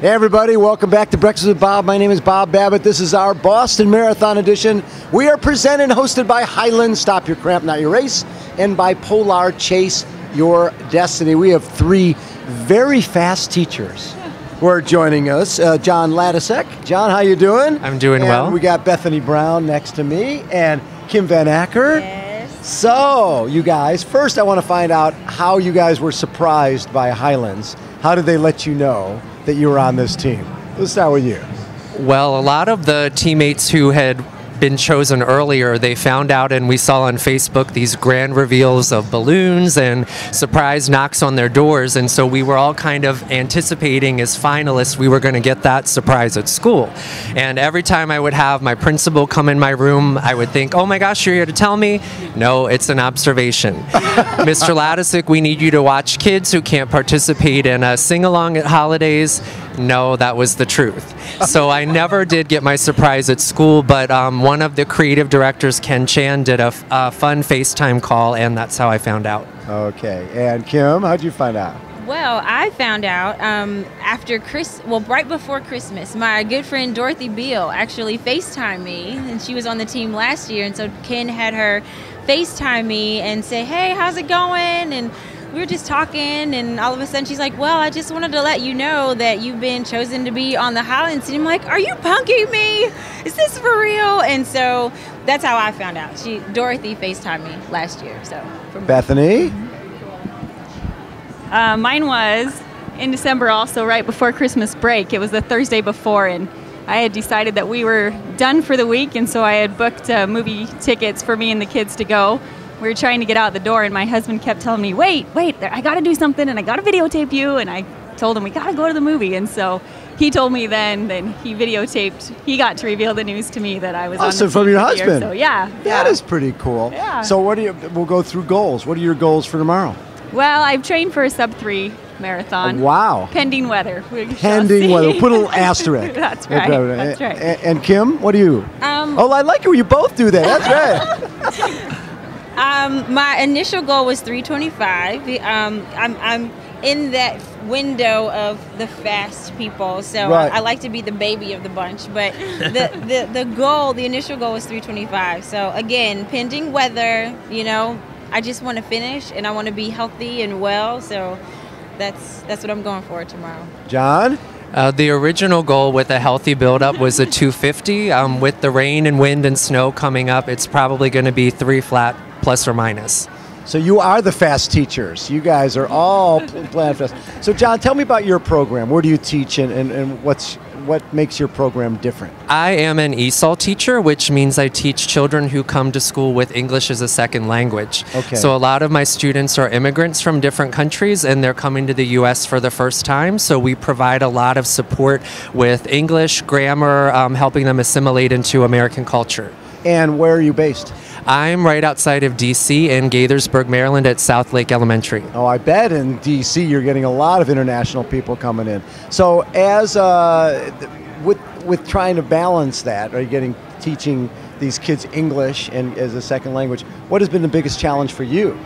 Hey everybody, welcome back to Breakfast with Bob. My name is Bob Babbitt. This is our Boston Marathon edition. We are presented and hosted by Hyland, Stop Your Cramp, Not Your Race, and by Polar, Chase Your Destiny. We have three very fast teachers who are joining us. John Ladesic. John, how you doing? I'm doing well. We got Bethany Brown next to me and Kim Van Acker. Yes. So, you guys, first I want to find out how you guys were surprised by Hyland's. How did they let you know that you were on this team? Let's start with you. Well, a lot of the teammates who had been chosen earlier, they found out, and we saw on Facebook these grand reveals of balloons and surprise knocks on their doors, and so we were all kind of anticipating as finalists we were going to get that surprise at school. And every time I would have my principal come in my room, I would think, oh my gosh, you're here to tell me? No, it's an observation. Mr. Ladesic, we need you to watch kids who can't participate in a sing-along at holidays. No, that was the truth. So I never did get my surprise at school, but one of the creative directors, Ken Chan, did a fun FaceTime call, and that's how I found out. Okay, and Kim, how'd you find out? Well, I found out right before Christmas. My good friend Dorothy Beale actually FaceTimed me, and she was on the team last year, and so Ken had her FaceTime me and say, hey, how's it going? And we were just talking, and all of a sudden she's like, well, I just wanted to let you know that you've been chosen to be on the Hyland team. I'm like, are you punking me? Is this for real? And so that's how I found out. Dorothy FaceTimed me last year. So Bethany? Mine was in December, also right before Christmas break. It was the Thursday before, and I had decided that we were done for the week, and so I had booked movie tickets for me and the kids to go. We were trying to get out the door, and my husband kept telling me, wait, I got to do something, and I got to videotape you. And I told him, we got to go to the movie. And so he told me then he videotaped. He got to reveal the news to me that I was on the team from your this year. husband. So, yeah. That is pretty cool. Yeah. So we'll go through goals. What are your goals for tomorrow? Well, I've trained for a sub-3 marathon. Wow. Pending weather. Pending weather. Put a little asterisk. That's right. That's right. And Kim, what do you? I like it when you both do that. That's right. My initial goal was 325. I'm in that window of the fast people, so right. I like to be the baby of the bunch. But the initial goal was 325. So again, pending weather, I just want to finish, and I want to be healthy and well. So that's what I'm going for tomorrow. John? The original goal with a healthy build-up was a 250. With the rain and wind and snow coming up, it's probably going to be 3 flat plus or minus. So you are the fast teachers. You guys are all planned fast. So John, tell me about your program. Where do you teach, and what makes your program different? I am an ESOL teacher, which means I teach children who come to school with English as a second language. Okay. So a lot of my students are immigrants from different countries, and they're coming to the U.S. for the first time. So we provide a lot of support with English, grammar, helping them assimilate into American culture. And where are you based? I'm right outside of D.C. in Gaithersburg, Maryland at South Lake Elementary. Oh, I bet in D.C. you're getting a lot of international people coming in. So as with trying to balance that, are you teaching these kids English and as a second language? What has been the biggest challenge for you?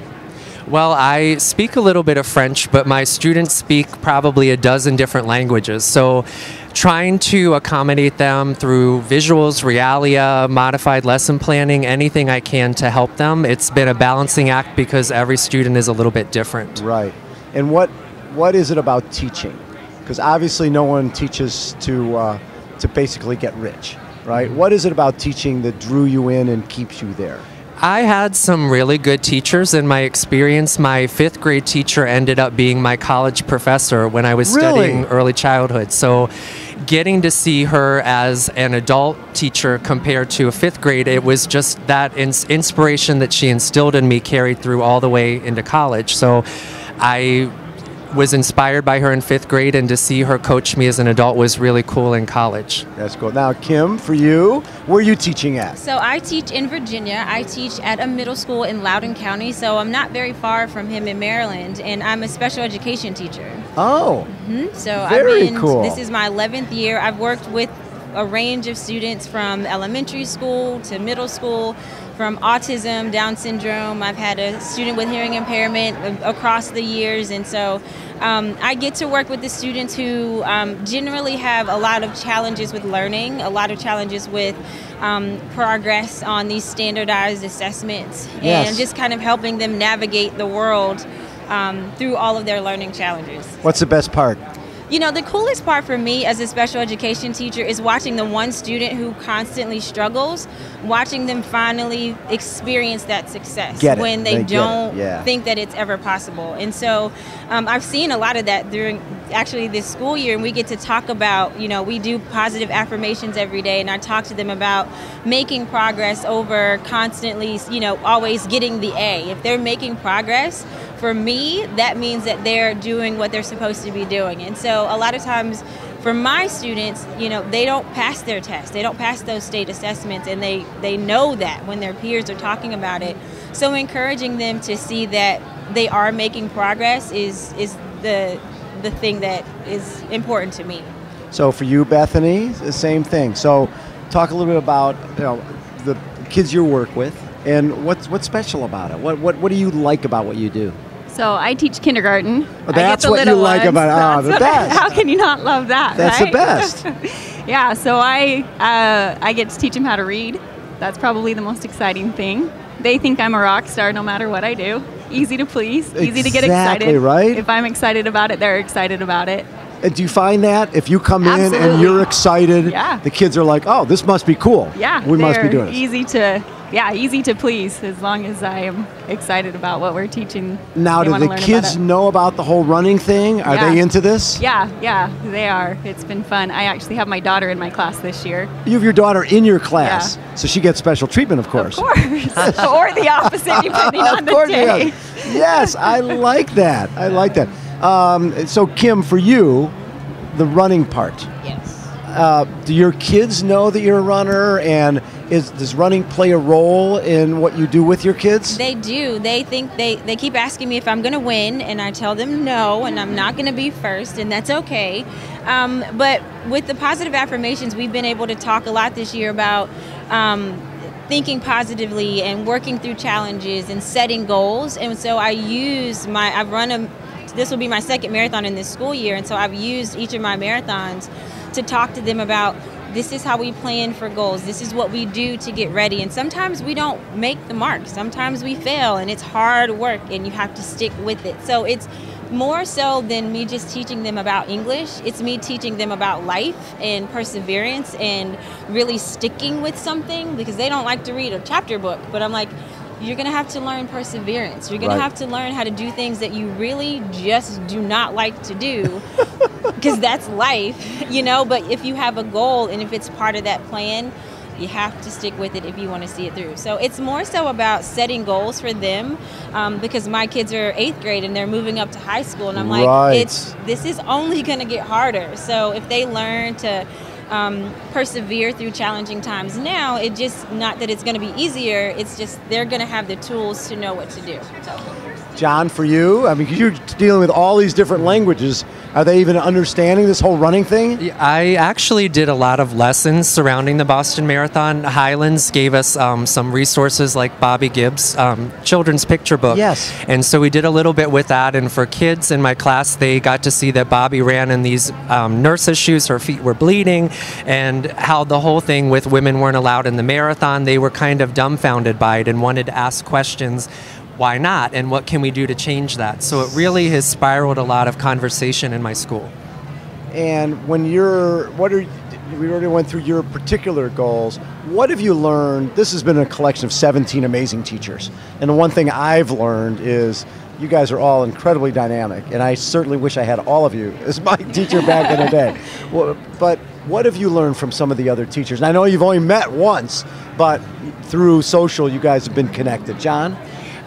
Well, I speak a little bit of French, but my students speak probably a dozen different languages. So trying to accommodate them through visuals, realia, modified lesson planning, anything I can to help them. It's been a balancing act because every student is a little bit different. Right. And what is it about teaching? Because obviously no one teaches to basically get rich, right? What is it about teaching that drew you in and keeps you there? I had some really good teachers in my experience. My 5th grade teacher ended up being my college professor when I was studying early childhood. So getting to see her as an adult teacher compared to a 5th grade, it was just that inspiration that she instilled in me carried through all the way into college. So I was inspired by her in 5th grade, and to see her coach me as an adult was really cool in college. That's cool. Now, Kim, for you, where are you teaching at? So I teach in Virginia. I teach at a middle school in Loudoun County, so I'm not very far from him in Maryland, and I'm a special education teacher. Oh, So very cool. This is my 11th year. I've worked with a range of students from elementary school to middle school, from autism, Down syndrome. I've had a student with hearing impairment across the years, and so I get to work with the students who generally have a lot of challenges with learning, a lot of challenges with progress on these standardized assessments, Yes. and just kind of helping them navigate the world through all of their learning challenges. What's the best part? You know, the coolest part for me as a special education teacher is watching the one student who constantly struggles, watching them finally experience that success when they don't think that it's ever possible. And so I've seen a lot of that during actually this school year, and we get to talk about, you know, we do positive affirmations every day, and I talk to them about making progress over constantly, you know, always getting the A. If they're making progress, for me, that means that they're doing what they're supposed to be doing. And so a lot of times for my students, you know, they don't pass their tests. They don't pass those state assessments, and they know that when their peers are talking about it. So encouraging them to see that they are making progress is the thing that is important to me. So for you, Bethany, the same thing. So talk a little bit about, you know, the kids you work with and what's special about it. What do you like about what you do? So I teach kindergarten. Oh, that's what you like about it. Oh, the best. How can you not love that? That's right? the best. Yeah. So I get to teach them how to read. That's probably the most exciting thing. They think I'm a rock star no matter what I do. Easy to please. Easy to get excited. Exactly right. If I'm excited about it, they're excited about it. And do you find that if you come in and Absolutely. you're excited, Yeah. the kids are like, "Oh, this must be cool. Yeah. we must be doing this." Easy to please as long as I am excited about what we're teaching. Now, They do wanna the learn kids about it. know about the whole running thing? Are Yeah. they into this? Yeah, they are. It's been fun. I actually have my daughter in my class this year. You have your daughter in your class, so she gets special treatment, of course. Of course. Or the opposite, depending on Of the course, day. yes, I like that. I like that. So, Kim, for you, the running part. Yes. Do your kids know that you're a runner, and does running play a role in what you do with your kids? They do. They think they keep asking me if I'm going to win, and I tell them no, and I'm not going to be first, and that's okay. But with the positive affirmations, we've been able to talk a lot this year about thinking positively and working through challenges and setting goals. And so this will be my second marathon in this school year, and so I've used each of my marathons to talk to them about, this is how we plan for goals. This is what we do to get ready. And sometimes we don't make the mark. Sometimes we fail, and it's hard work, and you have to stick with it. So it's more so than me just teaching them about English. It's me teaching them about life and perseverance and really sticking with something, because they don't like to read a chapter book. But I'm like, you're going to have to learn perseverance. You're going to have to learn how to do things that you really just do not like to do, because that's life, you know. But if you have a goal and if it's part of that plan, you have to stick with it if you want to see it through. So it's more so about setting goals for them, because my kids are 8th grade and they're moving up to high school, and I'm like, this is only going to get harder. So if they learn to persevere through challenging times now, it just, not that it's going to be easier, it's just they're going to have the tools to know what to do. So. John, for you, I mean, 'cause you're dealing with all these different languages. Are they even understanding this whole running thing? I actually did a lot of lessons surrounding the Boston Marathon. Hyland's gave us some resources like Bobby Gibbs' children's picture book. Yes. And so we did a little bit with that. And for kids in my class, they got to see that Bobby ran in these nurse's shoes. Her feet were bleeding, and how the whole thing with women weren't allowed in the marathon. They were kind of dumbfounded by it and wanted to ask questions. Why not? And what can we do to change that? So it really has spiraled a lot of conversation in my school. And when we already went through your particular goals. What have you learned? This has been a collection of 17 amazing teachers. And the one thing I've learned is you guys are all incredibly dynamic. And I certainly wish I had all of you as my teacher back in the day. But what have you learned from some of the other teachers? And I know you've only met once, but through social, you guys have been connected. John?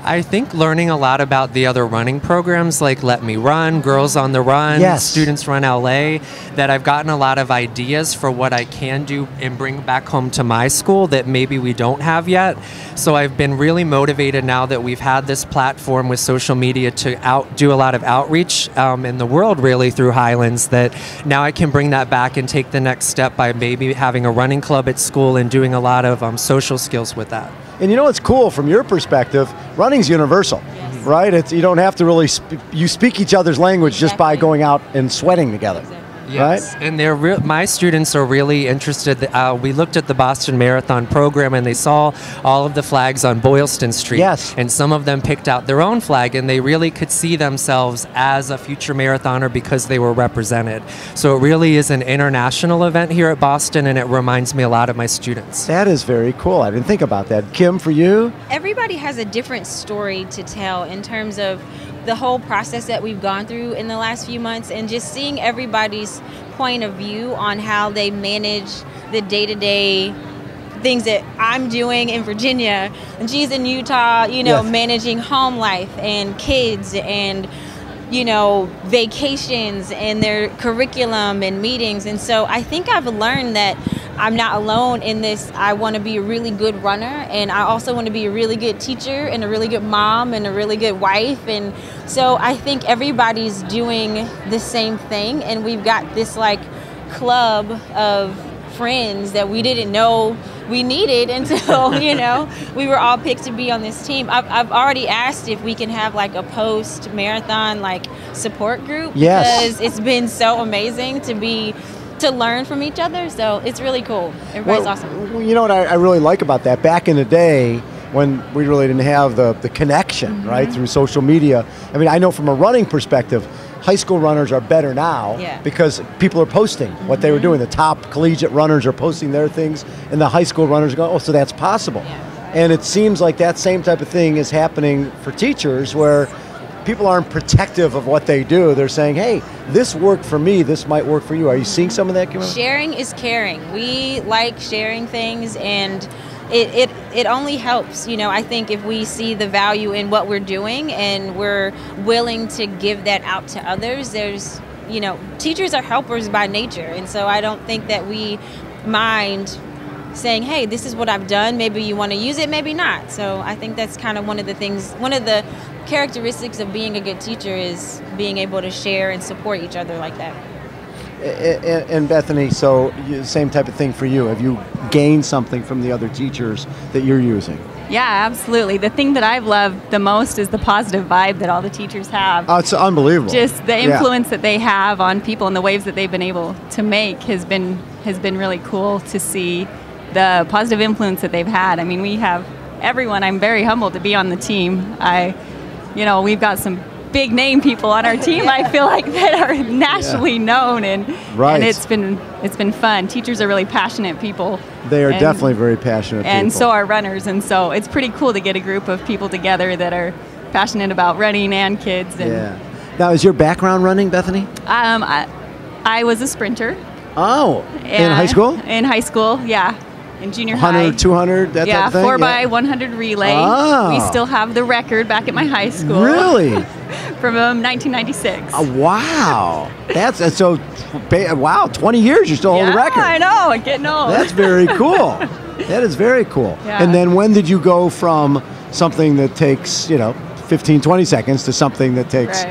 I think learning a lot about the other running programs like Let Me Run, Girls on the Run, Yes. Students Run LA, that I've gotten a lot of ideas for what I can do and bring back home to my school that maybe we don't have yet. So I've been really motivated now that we've had this platform with social media to do a lot of outreach in the world really through Hylands, that now I can bring that back and take the next step by maybe having a running club at school and doing a lot of social skills with that. And you know what's cool from your perspective? Running's universal, right? You don't have to really you speak each other's language just by going out and sweating together. Yes, right? And my students are really interested. We looked at the Boston Marathon program, and they saw all of the flags on Boylston Street. Yes. And some of them picked out their own flag, and they really could see themselves as a future marathoner because they were represented. So it really is an international event here at Boston, and it reminds me a lot of my students. That is very cool. I didn't think about that. Kim, for you? Everybody has a different story to tell in terms of the whole process that we've gone through in the last few months, and just seeing everybody's point of view on how they manage the day-to-day things that I'm doing in Virginia and she's in Utah, managing home life and kids and vacations and their curriculum and meetings. And so I think I've learned that I'm not alone in this. I want to be a really good runner, and I also want to be a really good teacher and a really good mom and a really good wife. And so I think everybody's doing the same thing, and we've got this like club of friends that we didn't know we needed until we were all picked to be on this team. I've already asked if we can have like a post marathon like support group, because it's been so amazing to learn from each other. So it's really cool. Everybody's awesome. You know what I really like about that? Back in the day when we really didn't have the connection, right, through social media. I mean, I know from a running perspective, high school runners are better now because people are posting what they were doing. The top collegiate runners are posting their things, and the high school runners go, oh, so that's possible. Yeah. And it seems like that same type of thing is happening for teachers, where people aren't protective of what they do. They're saying, hey, this worked for me, this might work for you. Are you seeing some of that, Kimberly? Sharing is caring. We like sharing things, and it only helps. I think if we see the value in what we're doing and we're willing to give that out to others, there's, teachers are helpers by nature. And so I don't think that we mind saying, hey, this is what I've done. Maybe you want to use it, maybe not. So I think that's kind of one of the characteristics of being a good teacher is being able to share and support each other like that. And Bethany, so same type of thing for you. Have you gained something from the other teachers that you're using? Yeah, absolutely. The thing that I've loved the most is the positive vibe that all the teachers have. Oh, it's unbelievable. Just the influence that they have on people and the waves that they've been able to make has been really cool to see the positive influence that they've had. I mean, we have everyone. I'm very humbled to be on the team. We've got some big name people on our team, I feel like, that are nationally known, and it's been fun. Teachers are really passionate people. They are definitely very passionate people. And so are runners, and so it's pretty cool to get a group of people together that are passionate about running and kids. And Now, is your background running, Bethany? I was a sprinter. Oh, in high school? In high school, yeah. In junior 100, high. 200, that type of thing? 4x100 relay. Oh. We still have the record back at my high school. Really? From 1996. Wow. Wow, 20 years, you still hold the record. I know, I'm getting old. That's very cool. That is very cool. Yeah. And then when did you go from something that takes, 15, 20 seconds to something that takes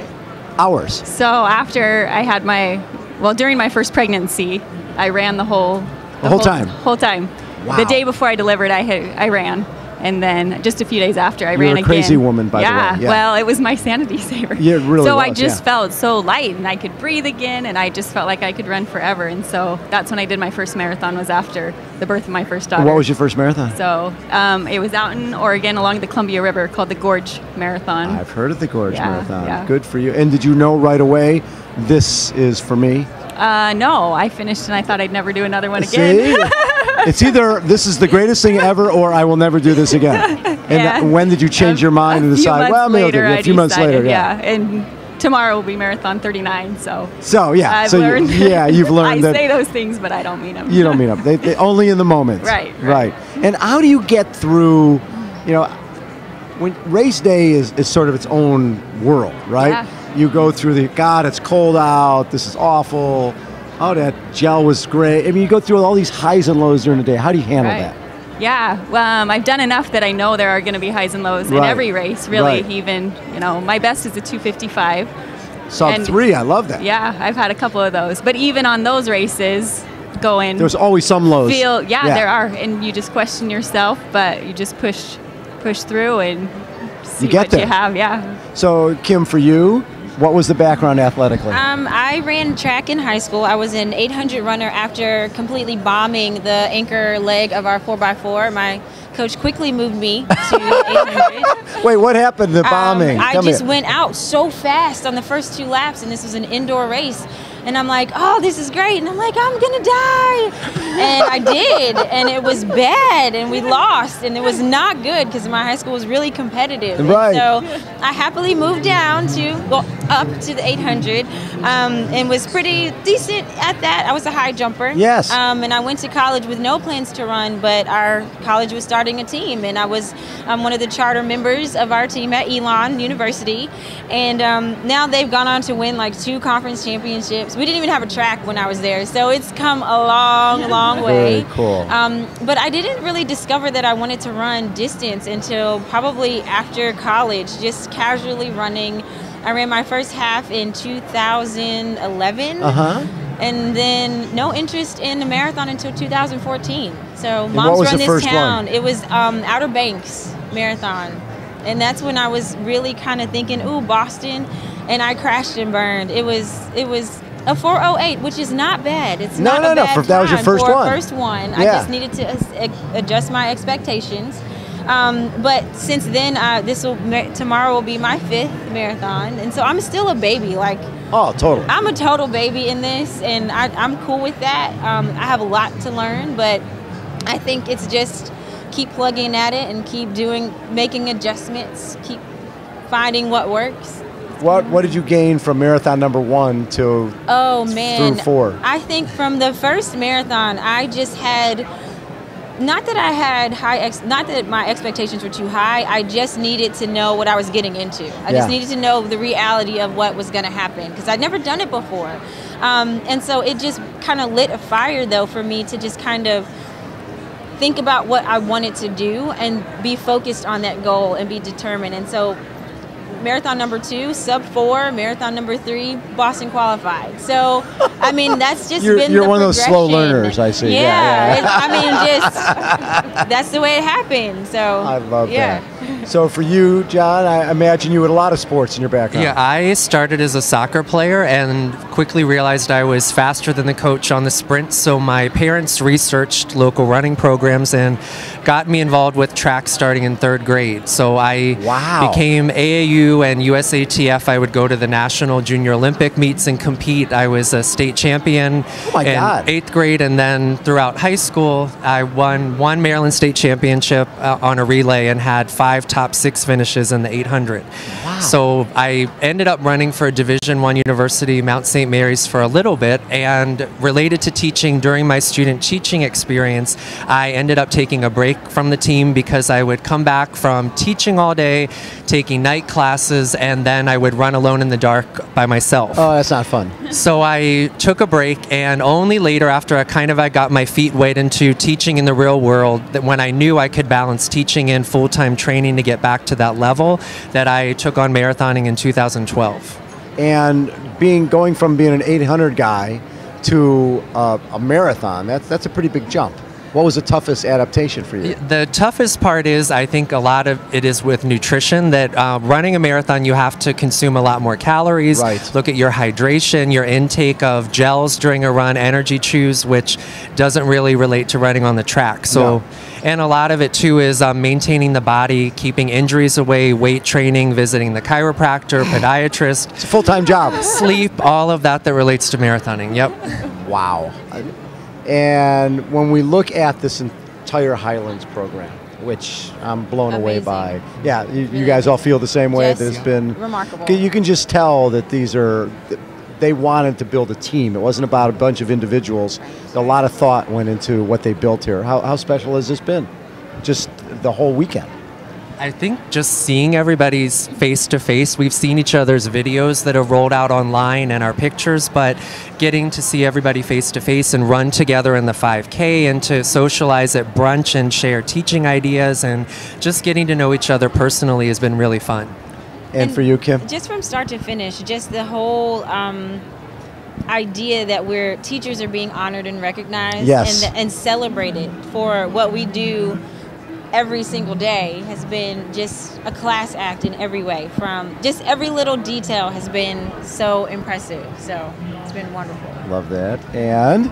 hours? So after I had during my first pregnancy, I ran the whole time. Whole time. Wow. The day before I delivered, I ran. And then just a few days after, I ran again. You're a crazy woman, by the way. Yeah, well, it was my sanity saver. Yeah, it really so was, I just felt so light, and I could breathe again, and I just felt like I could run forever. And so that's when I did my first marathon, was after the birth of my first daughter. What was your first marathon? So it was out in Oregon along the Columbia River, called the Gorge Marathon. I've heard of the Gorge Marathon. Yeah. Good for you. And did you know right away, this is for me? No, I finished, and I thought I'd never do another one again. See? It's either this is the greatest thing ever, or I will never do this again. And when did you change your mind and decide, well, maybe a few months later? Yeah. And tomorrow will be Marathon 39, so yeah. I've learned. You've learned that. I say those things, but I don't mean them. You don't mean them. They only in the moment. Right. And how do you get through, when race day is sort of its own world, right? Yeah. You go through God, it's cold out, this is awful. Oh, that gel was great. I mean, you go through all these highs and lows during the day. How do you handle that? Yeah, well, I've done enough that I know there are going to be highs and lows in every race, really. Right. Even, my best is a 2:55. Sub 3, I love that. Yeah, I've had a couple of those. But even on those races, there's always some lows. There are. And you just question yourself, but you just push through and see what you have. Yeah. So, Kim, for you, what was the background athletically? I ran track in high school. I was an 800 runner after completely bombing the anchor leg of our 4x4. My coach quickly moved me to 800. Wait, what happened to the bombing? I just went out so fast on the first 2 laps, and this was an indoor race. And I'm like, oh, this is great. And I'm like, I'm going to die. And I did. And it was bad. And we lost. And it was not good because my high school was really competitive. Right. And so I happily moved up to the 800 and was pretty decent at that. I was a high jumper. Yes. And I went to college with no plans to run, but our college was starting a team. And I was one of the charter members of our team at Elon University. And now they've gone on to win like 2 conference championships. We didn't even have a track when I was there, so it's come a long way. Very cool. But I didn't really discover that I wanted to run distance until probably after college, just casually running. I ran my first half in 2011. And then no interest in the marathon until 2014. So Moms Run This Town. It was Outer Banks Marathon. And that's when I was really kind of thinking, ooh, Boston. And I crashed and burned. It was a 4:08, which is not bad. It's not a bad time that was your first for one. a first one. Yeah. I just needed to adjust my expectations. But since then, tomorrow will be my 5th marathon, and so I'm still a baby. Like, oh, totally. I'm a total baby in this, and I'm cool with that. I have a lot to learn, but I think it's just keep plugging at it and keep making adjustments, keep finding what works. What did you gain from marathon number 1 to through 4? I think from the first marathon, I just had, not that I had not that my expectations were too high. I just needed to know what I was getting into. I just needed to know the reality of what was going to happen because I'd never done it before. And so it just kind of lit a fire, though, for me to just kind of think about what I wanted to do and be focused on that goal and be determined. And so marathon number 2, sub 4, marathon number 3, Boston qualified. So, I mean, that's just been You're one of those slow learners, I see. Yeah. I mean, just, that's the way it happened. So, I love that. So for you, John, I imagine you had a lot of sports in your background. Yeah, I started as a soccer player and quickly realized I was faster than the coach on the sprint. So my parents researched local running programs and got me involved with track starting in 3rd grade. So I became AAU and USATF. I would go to the National Junior Olympic meets and compete. I was a state champion in 8th grade, and then throughout high school, I won 1 Maryland State Championship on a relay and had 5 top 6 finishes in the 800. Wow. So I ended up running for a Division I university, Mount St. Mary's, for a little bit, and related to teaching, during my student teaching experience, I ended up taking a break from the team because I would come back from teaching all day, taking night classes, and then I would run alone in the dark by myself. Oh, that's not fun. So I took a break, and only later, after I got my feet wet into teaching in the real world, that when I knew I could balance teaching and full-time training to get back to that level, that I took on marathoning in 2012. And going from being an 800 guy to a marathon, that's a pretty big jump. What was the toughest adaptation for you? The toughest part is, I think a lot of it is with nutrition, that running a marathon, you have to consume a lot more calories. Right. Look at your hydration, your intake of gels during a run, energy chews, which doesn't really relate to running on the track. So, and a lot of it too is maintaining the body, keeping injuries away, weight training, visiting the chiropractor, podiatrist. It's a full-time job. Sleep, all of that relates to marathoning. Yep. Wow. And when we look at this entire Highlands program, which I'm blown away by. Yeah, you guys all feel the same way. Yes. That it's been remarkable. You can just tell that they wanted to build a team. It wasn't about a bunch of individuals. A lot of thought went into what they built here. How special has this been? Just the whole weekend. I think just seeing everybody's face-to-face, we've seen each other's videos that have rolled out online and our pictures, but getting to see everybody face-to-face and run together in the 5K and to socialize at brunch and share teaching ideas and just getting to know each other personally has been really fun. And for you, Kim? Just from start to finish, just the whole idea that teachers are being honored and recognized and celebrated for what we do every single day has been just a class act in every way. From just every little detail has been so impressive. So it's been wonderful. Love that. And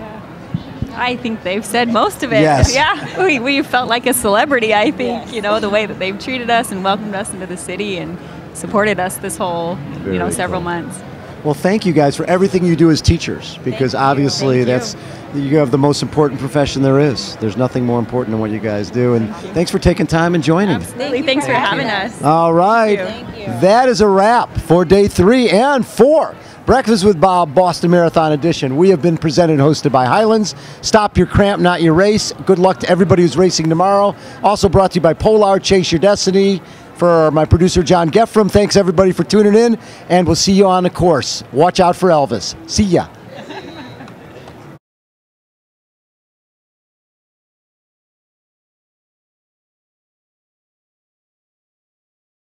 I think they've said most of it. Yes. Yeah, we felt like a celebrity, I think, Yes. you know, the way that they've treated us and welcomed us into the city and supported us this whole, Very several cool. months. well, thank you guys for everything you do as teachers, because obviously Thank you have the most important profession there is. There's nothing more important than what you guys do. And thanks for taking time and joining. Absolutely. Thanks for having us. All right. Thank you. That is a wrap for day 3 and 4. Breakfast with Bob, Boston Marathon Edition. We have been presented and hosted by Hyland's. Stop your cramp, not your race. Good luck to everybody who's racing tomorrow. Also brought to you by Polar, Chase Your Destiny. For my producer, John Geffram, thanks everybody for tuning in, and we'll see you on the course. Watch out for Elvis. See ya.